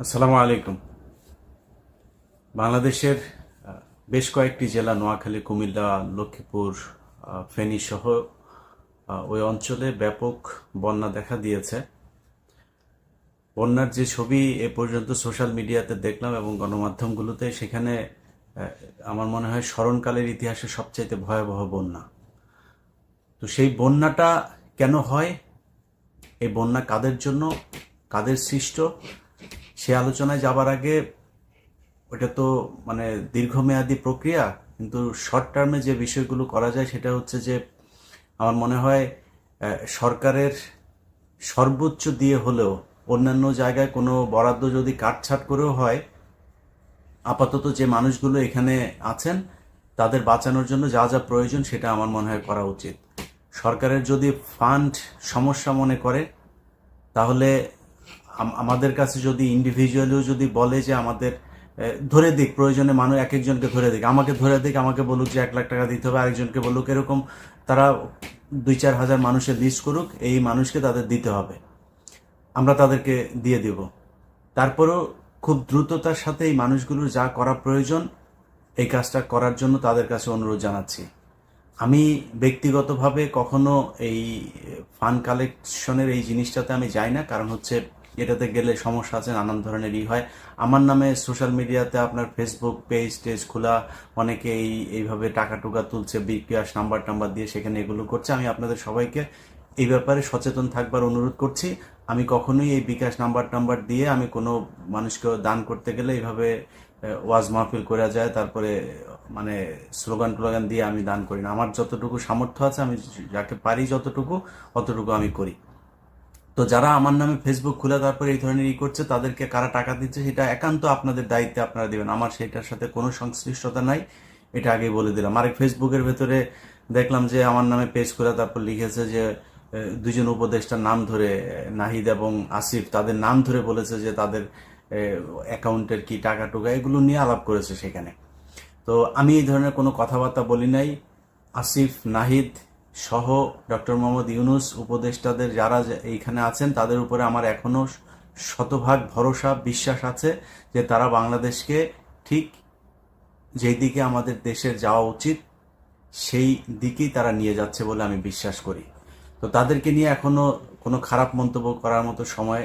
আসসালামু আলাইকুম। বাংলাদেশের বেশ কয়েকটি জেলা নোয়াখালী, কুমিল্লা, লক্ষ্মীপুর, ফেনী সহ ওই অঞ্চলে ব্যাপক বন্যা দেখা দিয়েছে। বন্যার যে ছবি এ পর্যন্ত সোশ্যাল মিডিয়াতে দেখলাম এবং গণমাধ্যমগুলোতে, সেখানে আমার মনে হয় স্মরণকালের ইতিহাসে সবচাইতে ভয়াবহ বন্যা। তো সেই বন্যাটা কেন হয়, এই বন্যা কাদের জন্য, কাদের সৃষ্ট, সে আলোচনায় যাবার আগে ওটা তো দীর্ঘমেয়াদী প্রক্রিয়া, কিন্তু শর্ট টার্মে যে বিষয়গুলো করা যায় সেটা হচ্ছে যে আমার মনে হয় সরকারের সর্বোচ্চ দিয়ে হলেও অন্যান্য জায়গায় কোনো বরাদ্দ যদি কাটছাট করেও হয়, আপাতত যে মানুষগুলো এখানে আছেন তাদের বাঁচানোর জন্য যা যা প্রয়োজন সেটা আমার মনে হয় করা উচিত। সরকারের যদি ফান্ড সমস্যা মনে করে, তাহলে আমাদের কাছে যদি ইন্ডিভিজুয়ালিও যদি বলে যে আমাদের ধরে দিক, প্রয়োজনে মানুষ এক একজনকে ধরে দিক, আমাকে ধরে দিক, আমাকে বলুক যে 1 লাখ টাকা দিতে হবে, আরেকজনকে বলুক, এরকম তারা 2-4 হাজার মানুষের লিস্ট করুক, এই মানুষকে তাদের দিতে হবে, আমরা তাদেরকে দিয়ে দেব। তারপরেও খুব দ্রুততার সাথে এই মানুষগুলোর যা করা প্রয়োজন এই কাজটা করার জন্য তাদের কাছে অনুরোধ জানাচ্ছি। আমি ব্যক্তিগতভাবে কখনো এই ফান্ড কালেকশনের এই জিনিসটাতে আমি যাই না, কারণ হচ্ছে এটাতে গেলে সমস্যা আছে, নানান ধরনেরই হয়। আমার নামে সোশ্যাল মিডিয়াতে আপনার ফেসবুক পেজ টেজ খোলা, অনেকে এইভাবে টাকা টুকা তুলছে, বিকাশ নাম্বার টাম্বার দিয়ে, সেখানে এগুলো করছে। আমি আপনাদের সবাইকে এই ব্যাপারে সচেতন থাকবার অনুরোধ করছি। আমি কখনোই এই বিকাশ নাম্বার টাম্বার দিয়ে আমি কোনো মানুষকে দান করতে গেলে এইভাবে ওয়াজ মাহফিল করা যায়, তারপরে স্লোগান টোলোগান দিয়ে আমি দান করি না। আমার যতটুকু সামর্থ্য আছে, আমি যাকে পারি অতটুকু আমি করি। তো যারা আমার নামে ফেসবুক খুলে তারপরে এই ধরনের করছে, তাদেরকে কারা টাকা দিচ্ছে সেটা একান্ত আপনাদের দায়িত্বে আপনারা দিবেন। আমার সেটার সাথে কোনো সংশ্লিষ্টতা নাই, এটা আগেই বলে দিলাম। আরেক ফেসবুকের ভেতরে দেখলাম যে আমার নামে পেজ খুলে তারপর লিখেছে যে দুজন উপদেষ্টার নাম ধরে, নাহিদ এবং আসিফ, তাদের নাম ধরে বলেছে যে তাদের অ্যাকাউন্টের কি টাকা টুকা, এগুলো নিয়ে আলাপ করেছে সেখানে। তো আমি এই ধরনের কোনো কথাবার্তা বলি নাই। আসিফ, নাহিদ সহ ডক্টর মোহাম্মদ ইউনুস, উপদেষ্টাদের যারা এইখানে আছেন, তাদের উপরে আমার এখনো শতভাগ ভরসা, বিশ্বাস আছে যে তারা বাংলাদেশকে ঠিক যেই দিকে আমাদের দেশের যাওয়া উচিত সেই দিকেই তারা নিয়ে যাচ্ছে বলে আমি বিশ্বাস করি। তো তাদেরকে নিয়ে এখনো কোনো খারাপ মন্তব্য করার মতো সময়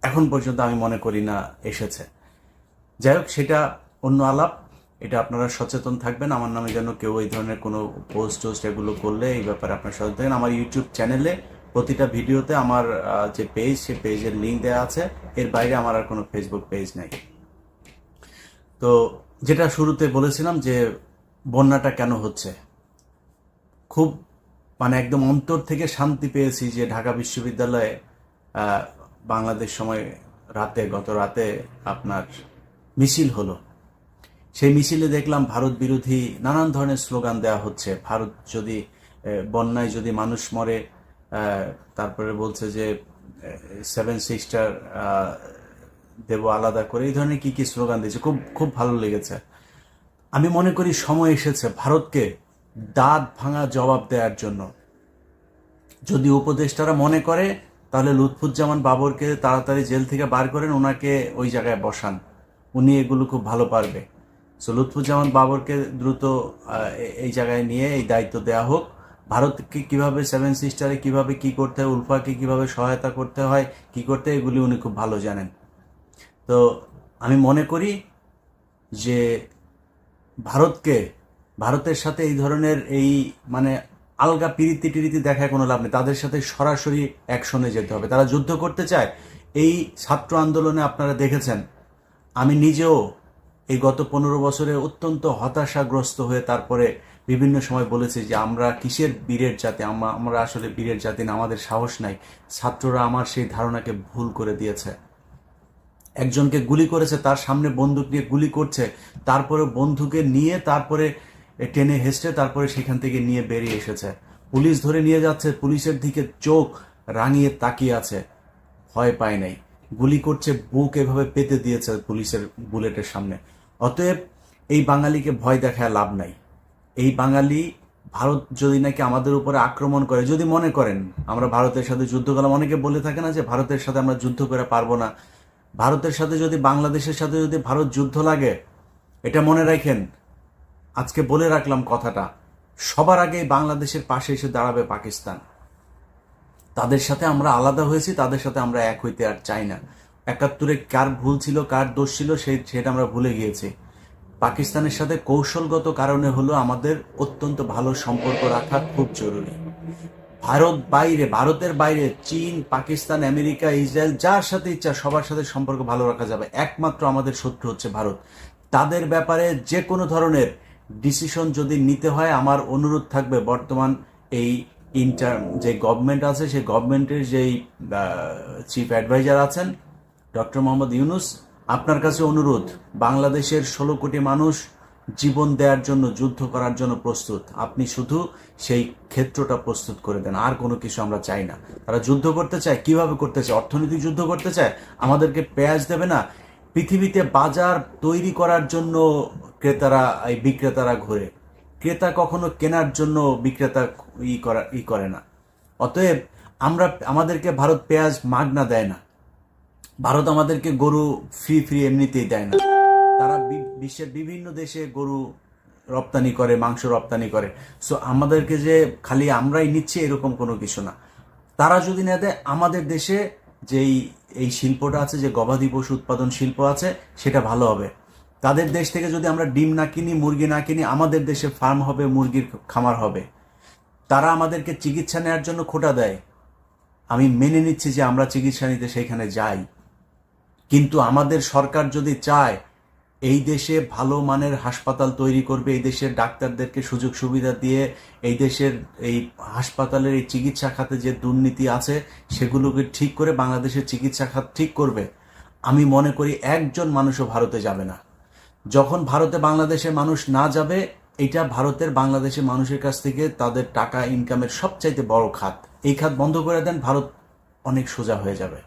এখন পর্যন্ত আমি মনে করি না এসেছে। যাই হোক, সেটা অন্য আলাপ। এটা আপনারা সচেতন থাকবেন, আমার নামে যেন কেউ এই ধরনের কোনো পোস্ট টোস্ট এগুলো করলে এই ব্যাপারে আপনারা সচেতন থাকবেন। আমার ইউটিউব চ্যানেলে প্রতিটা ভিডিওতে আমার যে পেজ, সে পেজের লিঙ্ক দেওয়া আছে। এর বাইরে আমার আর কোনো ফেসবুক পেজ নাই। তো যেটা শুরুতে বলেছিলাম যে বন্যাটা কেন হচ্ছে, খুব একদম অন্তর থেকে শান্তি পেয়েছি যে ঢাকা বিশ্ববিদ্যালয়ে বাংলাদেশ সময় গত রাতে আপনার মিছিল হলো। সেই মিছিলে দেখলাম ভারত বিরোধী নানান ধরনের স্লোগান দেওয়া হচ্ছে। ভারত যদি বন্যায় যদি মানুষ মরে, তারপরে বলছে যে 7 সিস্টার দেব আলাদা করে, এই ধরনের কি কি স্লোগান দিয়েছে, খুব খুব ভালো লেগেছে। আমি মনে করি সময় এসেছে ভারতকে দাঁত ভাঙা জবাব দেওয়ার জন্য। যদি উপদেষ্টারা মনে করে, তাহলে লুৎফুজ্জামান বাবরকে তাড়াতাড়ি জেল থেকে বার করেন, ওনাকে ওই জায়গায় বসান, উনি এগুলো খুব ভালো পারবে। সো লুৎফুজ্জামান বাবরকে দ্রুত এই জায়গায় নিয়ে এই দায়িত্ব দেওয়া হোক। ভারতকে কিভাবে 7 সিস্টারে কিভাবে কি করতে হয়, উলফাকে কিভাবে সহায়তা করতে হয়, কি করতে হয়, এগুলি উনি খুব ভালো জানেন। তো আমি মনে করি যে ভারতের সাথে এই ধরনের এই আলগা পিরিতি টিরিতি দেখায় কোনো লাভ নেই। তাদের সাথে সরাসরি অ্যাকশনে যেতে হবে। তারা যুদ্ধ করতে চায়। এই ছাত্র আন্দোলনে আপনারা দেখেছেন, আমি নিজেও এই গত 15 বছরে অত্যন্ত হতাশাগ্রস্ত হয়ে তারপরে বিভিন্ন সময় বলেছি যে আমরা কিসের বীরের জাতি, আমরা আসলে বীরের জাতি না, আমাদের সাহস নাই। ছাত্ররা আমার সেই ধারণাকে ভুল করে দিয়েছে। একজনকে গুলি করেছে, তার সামনে বন্দুক নিয়ে গুলি করছে, তারপরে বন্ধুকে নিয়ে তারপরে টেনে হেসড়ে তারপরে সেখান থেকে নিয়ে বেরিয়ে এসেছে। পুলিশ ধরে নিয়ে যাচ্ছে, পুলিশের দিকে চোখ রাঙিয়ে তাকিয়ে আছে, ভয় পায় নাই। গুলি করছে, বুক এভাবে পেতে দিয়েছে পুলিশের বুলেটের সামনে। অতএব এই বাঙালিকে ভয় দেখায় লাভ নাই। এই বাঙালি, ভারত যদি নাকি আমাদের উপরে আক্রমণ করে, যদি মনে করেন আমরা ভারতের সাথে যুদ্ধ করলাম, অনেকে বলে থাকে না যে ভারতের সাথে আমরা যুদ্ধ করে পারবো না, ভারতের সাথে যদি, বাংলাদেশের সাথে যদি ভারত যুদ্ধ লাগে, এটা মনে রাখেন, আজকে বলে রাখলাম কথাটা, সবার আগে বাংলাদেশের পাশে এসে দাঁড়াবে পাকিস্তান। তাদের সাথে আমরা আলাদা হয়েছি, তাদের সাথে আমরা এক হইতে আর চাই না। ৭১-এ কার ভুল ছিল, কার দোষ ছিল, সেটা আমরা ভুলে গিয়েছি। পাকিস্তানের সাথে কৌশলগত কারণে হলো আমাদের অত্যন্ত ভালো সম্পর্ক রাখা খুব জরুরি। ভারতের বাইরে চীন, পাকিস্তান, আমেরিকা, ইসরায়েল, যার সাথে ইচ্ছা সবার সাথে সম্পর্ক ভালো রাখা যাবে। একমাত্র আমাদের শত্রু হচ্ছে ভারত। তাদের ব্যাপারে যে কোনো ধরনের ডিসিশন যদি নিতে হয়, আমার অনুরোধ থাকবে বর্তমান এই যে গভর্নমেন্ট আছে, সেই গভর্নমেন্টের যেই চিফ অ্যাডভাইজার আছেন ডক্টর মোহাম্মদ ইউনূস, আপনার কাছে অনুরোধ, বাংলাদেশের 16 কোটি মানুষ জীবন দেওয়ার জন্য, যুদ্ধ করার জন্য প্রস্তুত। আপনি শুধু সেই ক্ষেত্রটা প্রস্তুত করে দেন, আর কোনো কিছু আমরা চাই না। তারা যুদ্ধ করতে চায়, কিভাবে করতে চায়? অর্থনৈতিক যুদ্ধ করতে চায়, আমাদেরকে পেঁয়াজ দেবে না। পৃথিবীতে বাজার তৈরি করার জন্য বিক্রেতারা ঘোরে, ক্রেতা কখনো কেনার জন্য বিক্রেতা করে না। অতএব আমাদেরকে ভারত পেঁয়াজ মাগনা দেয় না, ভারত আমাদেরকে গরু ফ্রি এমনিতেই দেয় না। তারা বিশ্বের বিভিন্ন দেশে গরু রপ্তানি করে, মাংস রপ্তানি করে। সো আমাদেরকে যে খালি আমরাই নিচ্ছি এরকম কোনো কিছু না। তারা যদি না দেয়, আমাদের দেশে যেই এই শিল্পটা আছে, যে গবাদি পশু উৎপাদন শিল্প আছে, সেটা ভালো হবে। তাদের দেশ থেকে যদি আমরা ডিম না কিনি, মুরগি না কিনি, আমাদের দেশে ফার্ম হবে, মুরগির খামার হবে। তারা আমাদেরকে চিকিৎসা নেওয়ার জন্য খোটা দেয়, আমি মেনে নিচ্ছি যে আমরা চিকিৎসা নিতে সেইখানে যাই, কিন্তু আমাদের সরকার যদি চায় এই দেশে ভালো মানের হাসপাতাল তৈরি করবে, এই দেশের ডাক্তারদেরকে সুযোগ সুবিধা দিয়ে এই দেশের এই হাসপাতালের এই চিকিৎসা খাতে যে দুর্নীতি আছে সেগুলোকে ঠিক করে বাংলাদেশের চিকিৎসা খাত ঠিক করবে, আমি মনে করি একজন মানুষও ভারতে যাবে না। যখন ভারতে বাংলাদেশের মানুষ না যাবে, এটা ভারতের বাংলাদেশের মানুষের কাছ থেকে তাদের টাকা ইনকামের সবচাইতে বড় খাত। এই খাত বন্ধ করে দেন, ভারত অনেক সোজা হয়ে যাবে।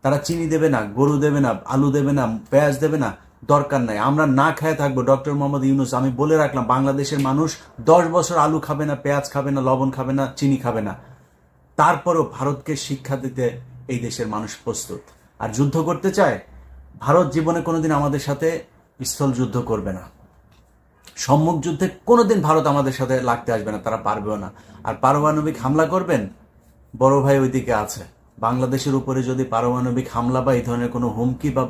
তারা চিনি দেবে না, গরু দেবে না, আলু দেবে না, পেঁয়াজ দেবে না, দরকার নাই, আমরা না খেয়ে থাকবো। ডক্টর মোহাম্মদ ইউনূস, আমি বলে রাখলাম, বাংলাদেশের মানুষ 10 বছর আলু খাবে না, পেঁয়াজ খাবে না, লবণ খাবে না, চিনি খাবে না, তারপরও ভারতকে শিক্ষা দিতে এই দেশের মানুষ প্রস্তুত। আর যুদ্ধ করতে চায়, ভারত জীবনে কোনোদিন আমাদের সাথে স্থল যুদ্ধ করবে না, সম্মুখ যুদ্ধে কোনোদিন ভারত আমাদের সাথে লাগতে আসবে না, তারা পারবেও না। আর পারমাণবিক হামলা করবেন, বড় ভাই ওইদিকে আছে। বাংলাদেশের উপরে যদি পারমাণবিক হামলা বা এই ধরনের কোনো হুমকি বা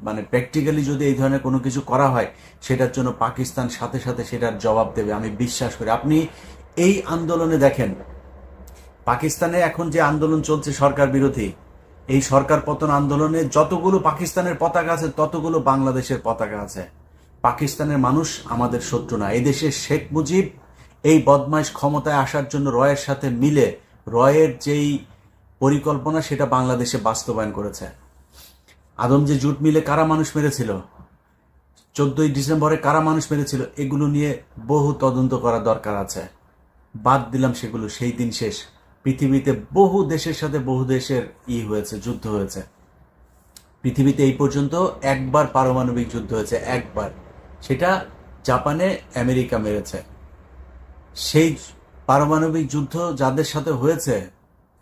মানে প্র্যাকটিক্যালি যদি এই ধরনের কোনো কিছু করা হয়, সেটার জন্য পাকিস্তান সাথে সাথে সেটার জবাব দেবে, আমি বিশ্বাস করি। আপনি এই আন্দোলনে দেখেন, পাকিস্তানে এখন যে আন্দোলন চলছে সরকার বিরোধী, এই সরকার পতন আন্দোলনে যতগুলো পাকিস্তানের পতাকা আছে ততগুলো বাংলাদেশের পতাকা আছে। পাকিস্তানের মানুষ আমাদের শত্রু না। এদেশে শেখ মুজিব এই বদমাইশ ক্ষমতায় আসার জন্য রয়ের সাথে মিলে রয়ের যেই পরিকল্পনা সেটা বাংলাদেশে বাস্তবায়ন করেছে। আদমজি জুট মিলে কারা মানুষ মেরেছিল, 14ই ডিসেম্বরে কারা মানুষ মেরেছিল, এগুলো নিয়ে বহু তদন্ত করা দরকার আছে। বাদ দিলাম সেগুলো, সেই দিন শেষ। পৃথিবীতে বহু দেশের সাথে বহু দেশের হয়েছে, যুদ্ধ হয়েছে। পৃথিবীতে এই পর্যন্ত একবার পারমাণবিক যুদ্ধ হয়েছে, একবার, সেটা জাপানে আমেরিকা মেরেছে। সেই পারমাণবিক যুদ্ধ যাদের সাথে হয়েছে,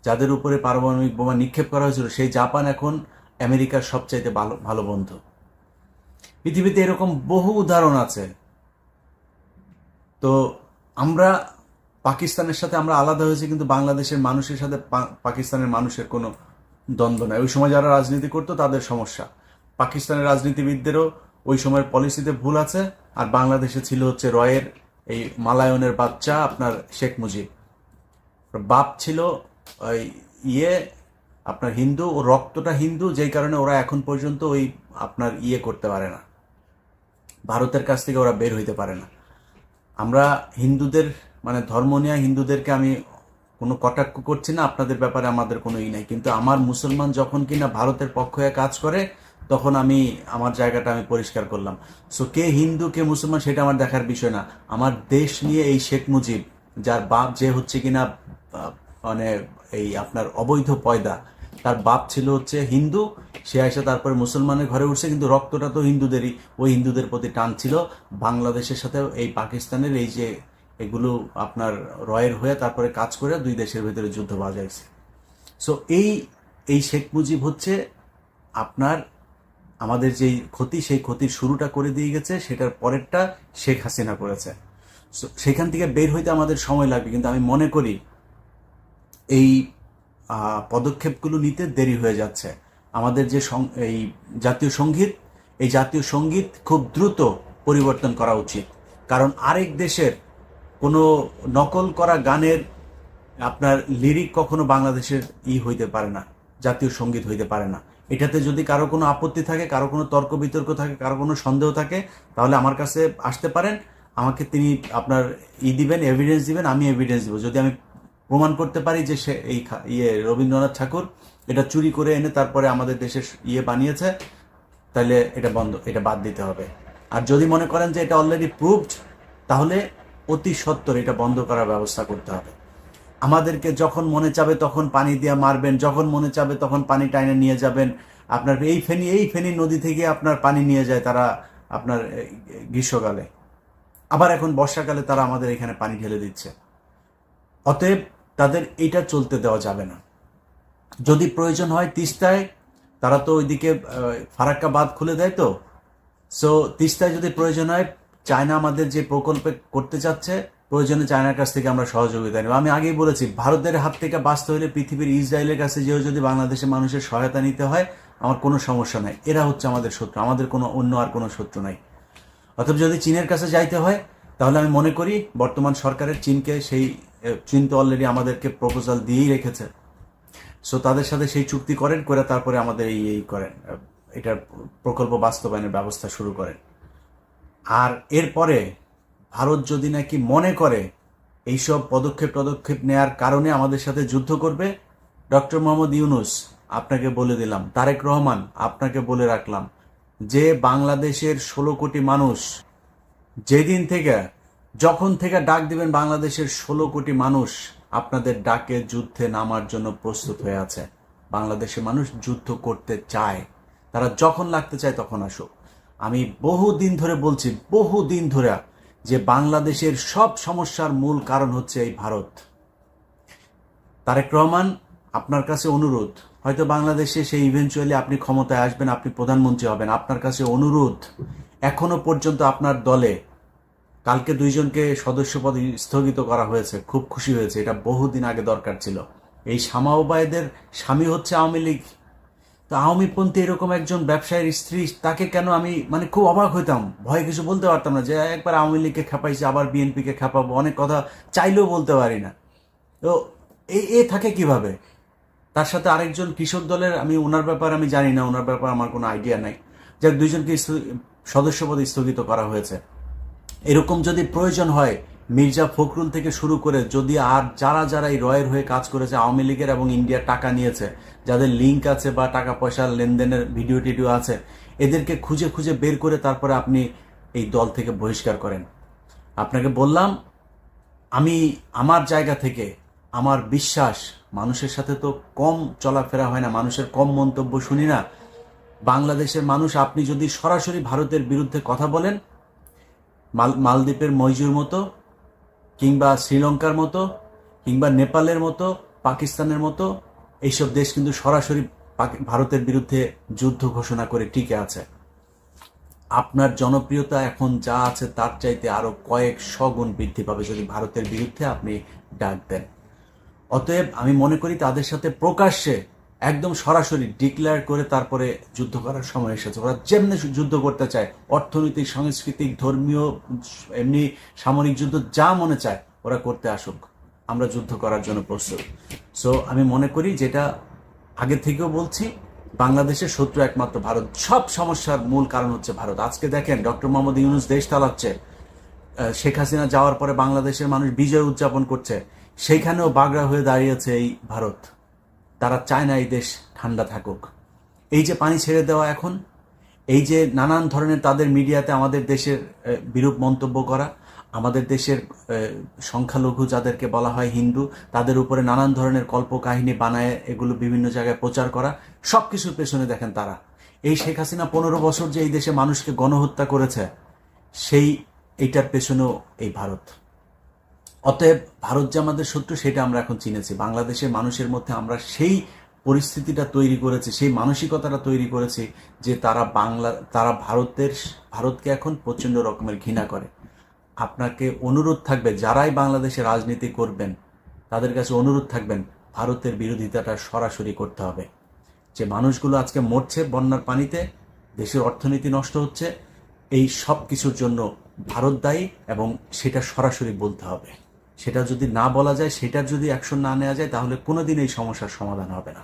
যাদের উপরে পারমাণবিক বোমা নিক্ষেপ করা হয়েছিল, সেই জাপান এখন আমেরিকার সবচাইতে ভালো বন্ধু। পৃথিবীতে এরকম বহু উদাহরণ আছে। তো আমরা পাকিস্তানের সাথে আমরা আলাদা হয়েছি, কিন্তু বাংলাদেশের মানুষের সাথে পাকিস্তানের মানুষের কোনো দ্বন্দ্ব নাই। ওই সময় যারা রাজনীতি করতো তাদের সমস্যা, পাকিস্তানের রাজনীতিবিদদেরও ওই সময়ের পলিসিতে ভুল আছে। আর বাংলাদেশে ছিল হচ্ছে রয়ের এই মালায়নের বাচ্চা আপনার শেখ মুজিব, বাপ ছিল ওই আপনার হিন্দু, ও রক্তটা হিন্দু, যেই কারণে ওরা এখন পর্যন্ত ওই আপনার করতে পারে না, ভারতের কাছ থেকে ওরা বের হইতে পারে না। আমরা হিন্দুদের মানে ধর্ম নিয়ে হিন্দুদেরকে আমি কোনো কটাক্ষ করছি না, আপনাদের ব্যাপারে আমাদের কোনো নাই, কিন্তু আমার মুসলমান যখন কিনা ভারতের পক্ষ হয়ে কাজ করে, তখন আমি আমার জায়গাটা আমি পরিষ্কার করলাম। সো কে হিন্দু কে মুসলমান সেটা আমার দেখার বিষয় না। আমার দেশ নিয়ে এই শেখ মুজিব, যার বাপ যে হচ্ছে কিনা মানে এই আপনার অবৈধ পয়দা, তার বাপ ছিল হচ্ছে হিন্দু, সে এসে তারপরে মুসলমানের ঘরে উঠছে, কিন্তু রক্তটা তো হিন্দুদেরই, ওই হিন্দুদের প্রতি টান ছিল। বাংলাদেশের সাথে এই পাকিস্তানের এই যে এগুলো আপনার রয়ের হয়ে তারপরে কাজ করে দুই দেশের ভেতরে যুদ্ধ বাজাইছে। সো এই শেখ মুজিব হচ্ছে আপনার আমাদের যেই ক্ষতি, সেই ক্ষতির শুরুটা করে দিয়ে গেছে, সেটার পরেরটা শেখ হাসিনা করেছে। সেখান থেকে বের হইতে আমাদের সময় লাগবে, কিন্তু আমি মনে করি এই পদক্ষেপগুলো নিতে দেরি হয়ে যাচ্ছে। আমাদের যে এই জাতীয় সঙ্গীত, এই জাতীয় সঙ্গীত খুব দ্রুত পরিবর্তন করা উচিত। কারণ আরেক দেশের কোনো নকল করা গানের আপনার লিরিক কখনো বাংলাদেশের হইতে পারে না, জাতীয় সঙ্গীত হইতে পারে না। এটাতে যদি কারো কোনো আপত্তি থাকে, কারো কোনো তর্ক বিতর্ক থাকে, কারো কোনো সন্দেহ থাকে, তাহলে আমার কাছে আসতে পারেন। আমাকে তিনি আপনার দিবেন, এভিডেন্স দিবেন, আমি এভিডেন্স দিব। যদি আমি প্রমাণ করতে পারি যে সে এই রবীন্দ্রনাথ ঠাকুর এটা চুরি করে এনে তারপরে আমাদের দেশের বানিয়েছে, তাহলে এটা এটা বাদ দিতে হবে। আর যদি মনে করেন যে এটা অলরেডি প্রুভড, তাহলে অতি সত্বর এটা বন্ধ করার ব্যবস্থা করতে হবে। আমাদেরকে যখন মনে চাবে তখন পানি দিয়ে মারবেন, যখন মনে চাবে তখন পানি টাইনে নিয়ে যাবেন। আপনার এই ফেনী নদী থেকে আপনার পানি নিয়ে যায় তারা আপনার গ্রীষ্মকালে, আবার এখন বর্ষাকালে তারা আমাদের এখানে পানি ঢেলে দিচ্ছে। অতএব তাদের এটা চলতে দেওয়া যাবে না। যদি প্রয়োজন হয় তিস্তায়, তারা তো ওইদিকে ফারাক্কা বাঁধ খুলে দেয়, তো সো তিস্তায় যদি প্রয়োজন হয়, চায়না আমাদের যে প্রকল্পে করতে চাচ্ছে, প্রয়োজনে চায়নার কাছ থেকে আমরা সহযোগিতা নেব। আমি আগেই বলেছি, ভারতের হাত থেকে বাঁচতে হলে পৃথিবীর ইসরায়েলের কাছে যেও যদি বাংলাদেশের মানুষের সহায়তা নিতে হয়, আমার কোনো সমস্যা নাই। এরা হচ্ছে আমাদের শত্রু, আমাদের কোনো অন্য আর কোনো শত্রু নাই। অথবা যদি চীনের কাছে যাইতে হয়, তাহলে আমি মনে করি বর্তমান সরকারের চীন তো অলরেডি আমাদেরকে প্রপোজাল দিয়েই রেখেছে। সো তাদের সাথে সেই চুক্তি করে তারপরে আমাদের এই করেন, এটার প্রকল্প বাস্তবায়নের ব্যবস্থা শুরু করেন। আর এরপরে ভারত যদি নাকি মনে করে এইসব পদক্ষেপ নেয়ার কারণে আমাদের সাথে যুদ্ধ করবে, ডক্টর মোহাম্মদ ইউনূস আপনাকে বলে দিলাম, তারেক রহমান আপনাকে বলে রাখলাম, যে বাংলাদেশের 16 কোটি মানুষ যখন থেকে ডাক দিবেন, বাংলাদেশের 16 কোটি মানুষ আপনাদের ডাকে যুদ্ধে নামার জন্য প্রস্তুত হয়ে আছে। বাংলাদেশের মানুষ যুদ্ধ করতে চায়, তারা যখন লাগতে চায় তখন আসুক। আমি বহুদিন ধরে বলছি, বহুদিন ধরে, যে বাংলাদেশের সব সমস্যার মূল কারণ হচ্ছে এই ভারত। তারেক রহমান, আপনার কাছে অনুরোধ, হয়তো বাংলাদেশে সেই ইভেনচুয়ালি আপনি ক্ষমতায় আসবেন, আপনি প্রধানমন্ত্রী হবেন, আপনার কাছে অনুরোধ, এখনো পর্যন্ত আপনার দলে কালকে 2 জনকে সদস্যপদ স্থগিত করা হয়েছে, খুব খুশি হয়েছে, এটা বহুদিন আগে দরকার ছিল। এই শামা ওবায়েদের স্বামী হচ্ছে আওয়ামী লীগ। তো আওয়ামীপন্থী এরকম একজন ব্যবসায়ীর স্ত্রী, তাকে কেন আমি খুব অবাক হইতাম, ভয়ে কিছু বলতে পারতাম না, যে একবার আওয়ামী লীগকে খেপাইছে, আবার বিএনপিকে খেপাবো, অনেক কথা চাইলেও বলতে পারি না। তো থাকে কিভাবে? তার সাথে আরেকজন কৃষক দলের, আমি ওনার ব্যাপারে আমি জানি না, ওনার ব্যাপারে আমার কোনো আইডিয়া নাই, যাক 2 জনকে সদস্যপদ স্থগিত করা হয়েছে। এরকম যদি প্রয়োজন হয়, মির্জা ফখরুল থেকে শুরু করে যদি আর যারা এই রয়ের হয়ে কাজ করেছে, আওয়ামী লীগের এবং ইন্ডিয়ার টাকা নিয়েছে, যাদের লিঙ্ক আছে বা টাকা পয়সার লেনদেনের ভিডিও টিডিও আছে, এদেরকে খুঁজে বের করে তারপরে আপনি এই দল থেকে বহিষ্কার করেন। আপনাকে বললাম, আমি আমার জায়গা থেকে আমার বিশ্বাস, মানুষের সাথে তো কম চলাফেরা হয় না, মানুষের কম মন্তব্য শুনি না। বাংলাদেশের মানুষ, আপনি যদি সরাসরি ভারতের বিরুদ্ধে কথা বলেন, মালদ্বীপের মইজুর মতো, কিংবা শ্রীলঙ্কার মতো, কিংবা নেপালের মতো, পাকিস্তানের মতো, এইসব দেশ কিন্তু সরাসরি ভারতের বিরুদ্ধে যুদ্ধ ঘোষণা করে টিকে আছে। আপনার জনপ্রিয়তা এখন যা আছে তার চাইতে আরো কয়েকশো গুণ বৃদ্ধি পাবে যদি ভারতের বিরুদ্ধে আপনি ডাক দেন। অতএব আমি মনে করি তাদের সাথে প্রকাশ্যে একদম সরাসরি ডিক্লেয়ার করে তারপরে যুদ্ধ করার সময় এসেছে। ওরা যেমনি যুদ্ধ করতে চায়, অর্থনৈতিক, সাংস্কৃতিক, ধর্মীয়, এমনি সামরিক যুদ্ধ যা মনে চায় ওরা করতে আসুক, আমরা যুদ্ধ করার জন্য প্রস্তুত। সো আমি মনে করি, যেটা আগে থেকেও বলছি, বাংলাদেশের শত্রু একমাত্র ভারত। সব সমস্যার মূল কারণ হচ্ছে ভারত। আজকে দেখেন, ডক্টর মোহাম্মদ ইউনূস দেশ চালাচ্ছে, শেখ হাসিনা যাওয়ার পরে বাংলাদেশের মানুষ বিজয় উদযাপন করছে, সেইখানেও বাগড়া হয়ে দাঁড়িয়েছে এই ভারত। তারা চায় না এই দেশ ঠান্ডা থাকুক। এই যে পানি ছেড়ে দেওয়া এখন, এই যে নানান ধরনের তাদের মিডিয়াতে আমাদের দেশের বিরূপ মন্তব্য করা, আমাদের দেশের সংখ্যালঘু যাদেরকে বলা হয় হিন্দু, তাদের উপরে নানান ধরনের কল্পকাহিনী বানায় এগুলো বিভিন্ন জায়গায় প্রচার করা, সব কিছুর পেছনে দেখেন তারা। এই শেখ হাসিনা 15 বছর যে এই দেশে মানুষকে গণহত্যা করেছে, এইটার পেছনেও এই ভারত। অতএব ভারত যে আমাদের শত্রু, সেটা আমরা এখন চিনেছি। বাংলাদেশের মানুষের মধ্যে আমরা সেই পরিস্থিতিটা তৈরি করেছে, সেই মানসিকতাটা তৈরি করেছে যে তারা ভারতকে এখন প্রচণ্ড রকমের ঘৃণা করে। আপনাকে অনুরোধ থাকবে, যারাই বাংলাদেশে রাজনীতি করবেন তাদের কাছে অনুরোধ থাকবেন, ভারতের বিরোধিতাটা সরাসরি করতে হবে। যে মানুষগুলো আজকে মরছে বন্যার পানিতে, দেশের অর্থনীতি নষ্ট হচ্ছে, এই সব কিছুর জন্য ভারত দায়ী, এবং সেটা সরাসরি বলতে হবে। সেটা যদি না বলা যায়, সেটার যদি অ্যাকশন না নেওয়া যায়, তাহলে কোনোদিন এই সমস্যার সমাধান হবে না।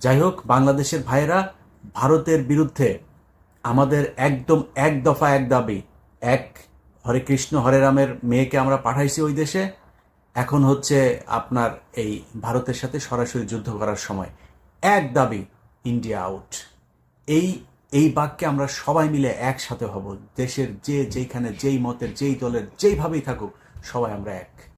যাই হোক, বাংলাদেশের ভাইয়েরা, ভারতের বিরুদ্ধে আমাদের একদম এক দফা এক দাবি। এক, হরে কৃষ্ণ হরে রামের মেয়েকে আমরা পাঠাইছি ওই দেশে, এখন হচ্ছে আপনার এই ভারতের সাথে সরাসরি যুদ্ধ করার সময়। এক দাবি, ইন্ডিয়া আউট। এই বাক্যে আমরা সবাই মিলে একসাথে হব। দেশের যেইখানে যেই মতের যেই দলের যেইভাবেই থাকুক, সবাই আমরা এক।